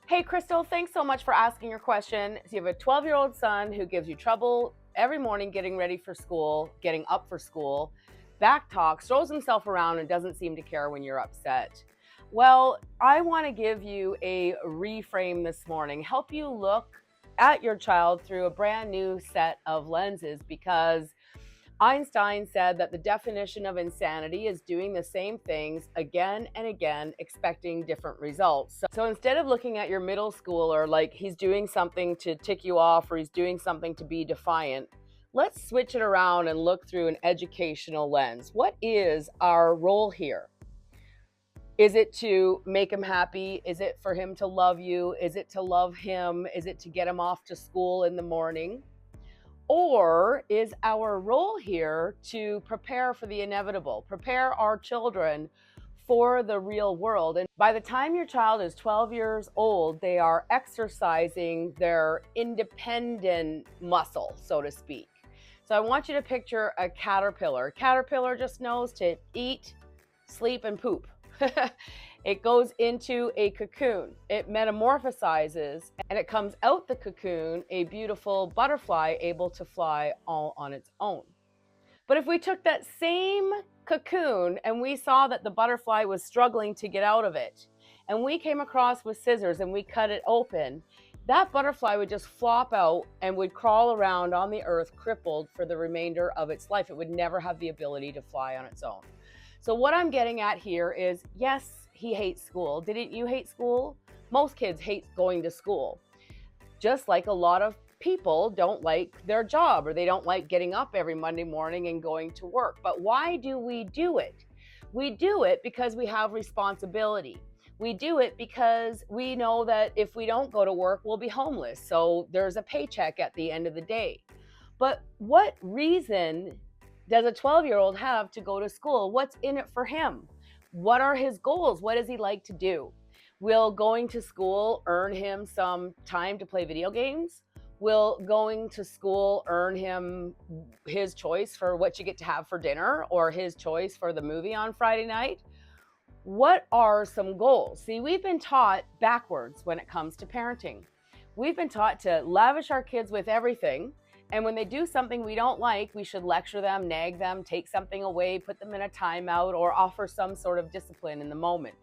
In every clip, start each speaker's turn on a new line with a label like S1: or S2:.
S1: Hey, Crystal, thanks so much for asking your question. So you have a 12-year-old son who gives you trouble every morning getting ready for school, getting up for school, back talks, throws himself around, and doesn't seem to care when you're upset. Well, I want to give you a reframe this morning, help you look at your child through a brand new set of lenses, because Einstein said that the definition of insanity is doing the same things again and again, expecting different results. So instead of looking at your middle schooler like he's doing something to tick you off or he's doing something to be defiant, let's switch it around and look through an educational lens. What is our role here? Is it to make him happy? Is it for him to love you? Is it to love him? Is it to get him off to school in the morning? Or is our role here to prepare for the inevitable, prepare our children for the real world? And by the time your child is 12 years old, they are exercising their independent muscle, so to speak. So I want you to picture a caterpillar. A caterpillar just knows to eat, sleep, and poop. It goes into a cocoon, it metamorphosizes, and it comes out the cocoon a beautiful butterfly able to fly all on its own. But if we took that same cocoon and we saw that the butterfly was struggling to get out of it, and we came across with scissors and we cut it open, that butterfly would just flop out and would crawl around on the earth crippled for the remainder of its life. It would never have the ability to fly on its own. So what I'm getting at here is, yes, he hates school. Didn't you hate school? Most kids hate going to school. Just like a lot of people don't like their job, or they don't like getting up every Monday morning and going to work. But why do we do it? We do it because we have responsibility. We do it because we know that if we don't go to work, we'll be homeless. So there's a paycheck at the end of the day. But what reason does a 12-year-old have to go to school? What's in it for him? What are his goals? What does he like to do? Will going to school earn him some time to play video games? Will going to school earn him his choice for what you get to have for dinner, or his choice for the movie on Friday night? What are some goals? See, we've been taught backwards when it comes to parenting. We've been taught to lavish our kids with everything. And when they do something we don't like, we should lecture them, nag them, take something away, put them in a timeout, or offer some sort of discipline in the moment.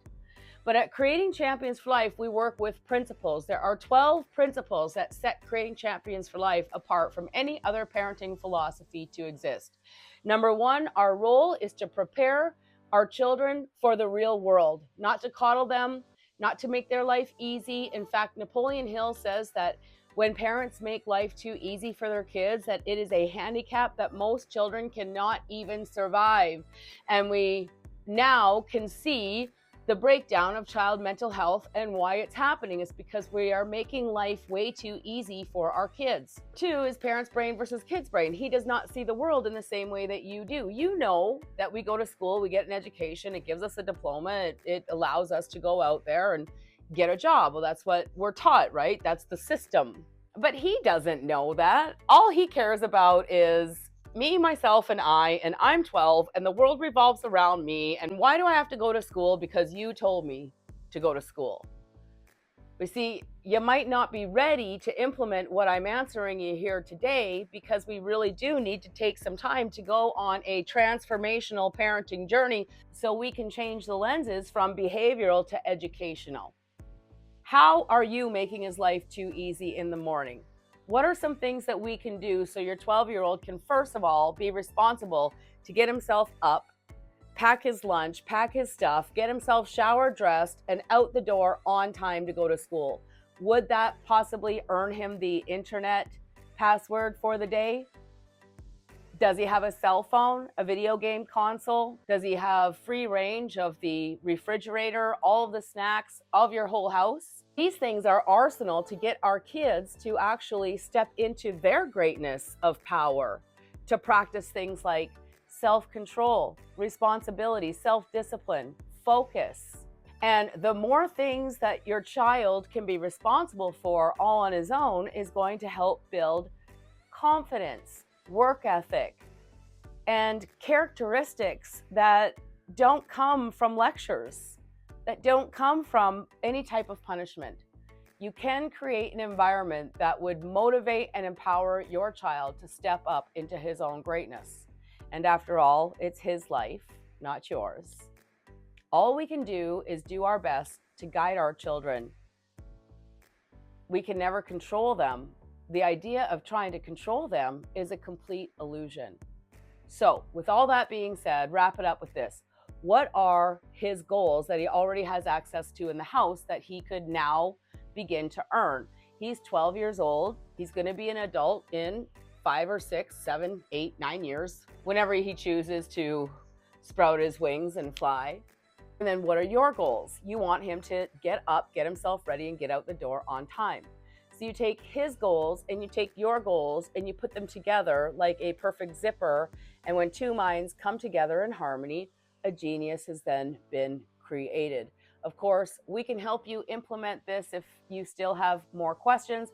S1: But at Creating Champions for Life, we work with principles. There are 12 principles that set Creating Champions for Life apart from any other parenting philosophy to exist. Number one, our role is to prepare our children for the real world, not to coddle them, not to make their life easy. In fact, Napoleon Hill says that when parents make life too easy for their kids, that it is a handicap that most children cannot even survive. And we now can see the breakdown of child mental health and why it's happening. It's because we are making life way too easy for our kids. Two is parents' brain versus kids' brain. He does not see the world in the same way that you do. You know that we go to school, we get an education, it gives us a diploma, it allows us to go out there and get a job. Well, that's what we're taught, right? That's the system. But he doesn't know that. All he cares about is me, myself, and I'm 12, and the world revolves around me. And why do I have to go to school? Because you told me to go to school. But see, you might not be ready to implement what I'm answering you here today, because we really do need to take some time to go on a transformational parenting journey so we can change the lenses from behavioral to educational. How are you making his life too easy in the morning? What are some things that we can do so your 12-year-old can, first of all, be responsible to get himself up, pack his lunch, pack his stuff, get himself showered, dressed, and out the door on time to go to school? Would that possibly earn him the internet password for the day? Does he have a cell phone, a video game console? Does he have free range of the refrigerator, all of the snacks of your whole house? These things are arsenal to get our kids to actually step into their greatness of power, to practice things like self-control, responsibility, self-discipline, focus. And the more things that your child can be responsible for all on his own is going to help build confidence, work ethic, and characteristics that don't come from lectures, that don't come from any type of punishment. You can create an environment that would motivate and empower your child to step up into his own greatness. And after all, it's his life, not yours. All we can do is do our best to guide our children. We can never control them. The idea of trying to control them is a complete illusion. So, with all that being said, wrap it up with this. What are his goals that he already has access to in the house that he could now begin to earn? He's 12 years old. He's going to be an adult in 5 or 6, 7, 8, 9 years, whenever he chooses to sprout his wings and fly. And then what are your goals? You want him to get up, get himself ready, and get out the door on time. So you take his goals and you take your goals and you put them together like a perfect zipper. And when two minds come together in harmony, a genius has then been created. Of course, we can help you implement this if you still have more questions.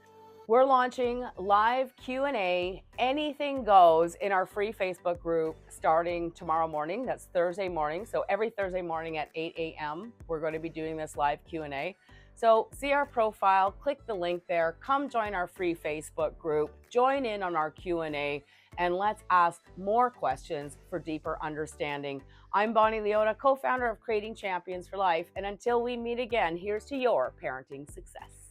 S1: We're launching live Q&A, anything goes, in our free Facebook group starting tomorrow morning. That's Thursday morning. So every Thursday morning at 8 a.m., we're going to be doing this live Q&A. So see our profile, click the link there, come join our free Facebook group, join in on our Q&A, and let's ask more questions for deeper understanding. I'm Bonnie Liotta, co-founder of Creating Champions for Life. And until we meet again, here's to your parenting success.